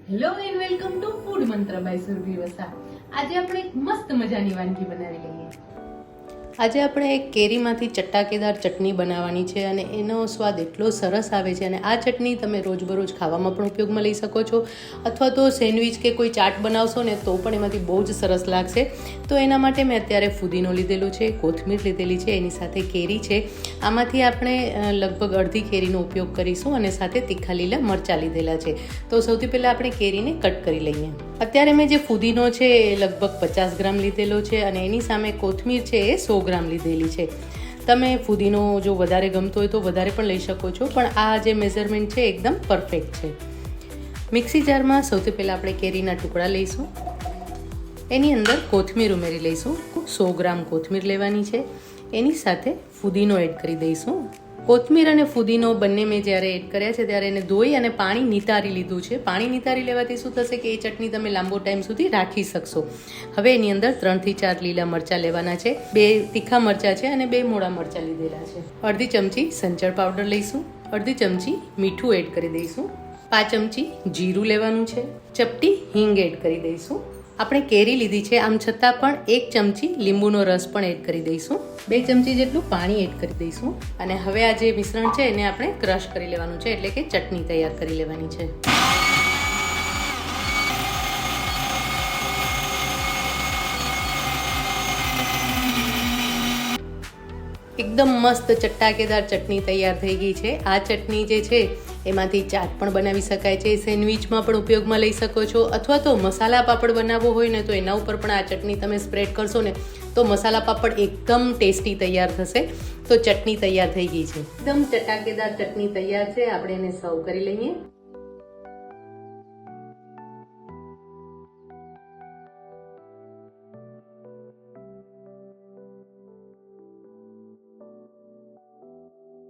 Hello and welcome to food મંત્ર by Surabhi Vasa. આજે આપણે એક મસ્ત મજાની વાનગી બનાવી લઈએ. આજે આપણે એક કેરીમાંથી ચટાકેદાર ચટણી બનાવવાની છે અને એનો સ્વાદ એટલો સરસ આવે છે અને આ ચટણી તમે રોજબરોજ ખાવામાં પણ ઉપયોગમાં લઈ શકો છો અથવા તો સેન્ડવિચ કે કોઈ ચાટ બનાવશો ને તો પણ એમાંથી બહુ જ સરસ લાગશે. તો એના માટે મેં અત્યારે ફુદીનો લીધેલો છે, કોથમીર લીધેલી છે, એની સાથે કેરી છે. આમાંથી આપણે લગભગ અડધી કેરીનો ઉપયોગ કરીશું અને સાથે તીખા લીલા મરચાં લીધેલા છે. તો સૌથી પહેલાં આપણે કેરીને કટ કરી લઈએ. અત્યારે મેં જે ફુદીનો છે એ લગભગ 50 ગ્રામ લીધેલો છે અને એની સામે કોથમીર છે એ 100 ગ્રામ લીધેલી છે. તમે ફુદીનો જો વધારે ગમતો હોય તો વધારે પણ લઈ શકો છો, પણ આ જે મેઝરમેન્ટ છે એકદમ પરફેક્ટ છે. મિક્સી જારમાં સૌથી પહેલાં આપણે કેરીના ટુકડા લઈશું. એની અંદર કોથમીર ઉમેરી લઈશું. 100 ગ્રામ કોથમીર લેવાની છે. એની સાથે ફુદીનો એડ કરી દઈશું. કોથમીર અને ફુદીનો બંને મેં જ્યારે એડ કર્યા છે ત્યારે એને ધોઈ અને પાણી નિતારી લીધું છે. પાણી નિતારી લેવાથી શું થશે કે એ ચટણી તમે લાંબો ટાઈમ સુધી રાખી શકશો. હવે એની અંદર 3 થી 4 લીલા મરચાં લેવાના છે, 2 તીખા મરચાં છે અને 2 મોડા મરચાં લીધેલા છે. અડધી ચમચી સંચળ પાવડર લઈશું. અડધી ચમચી મીઠું એડ કરી દઈશું. 5 ચમચી જીરું લેવાનું છે. ચપટી હિંગ એડ કરી દઈશું. આપણે કેરી લીધી છે આમ છતાં પણ 1 ચમચી લીંબુનો રસ પણ એડ કરી દઈશું. 2 ચમચી જેટલું પાણી એડ કરી દઈશું અને હવે આ જે મિશ્રણ છે એને આપણે ક્રશ કરી લેવાનું છે, એટલે કે ચટણી તૈયાર કરી લેવાની છે. એકદમ મસ્ત ચટાકેદાર ચટણી તૈયાર થઈ ગઈ છે. આ ચટણી જે છે એમાંથી ચાટ પણ બનાવી શકાય છે, સેન્ડવિચમાં પણ ઉપયોગમાં લઈ શકો છો અથવા તો મસાલા પાપડ બનાવવો હોય ને તો એના ઉપર પણ આ ચટણી તમે સ્પ્રેડ કરશો ને તો મસાલા પાપડ એકદમ ટેસ્ટી તૈયાર થશે. તો ચટણી તૈયાર થઈ ગઈ છે. એકદમ ચટાકેદાર ચટણી તૈયાર છે. આપણે એને સર્વ કરી લઈએ.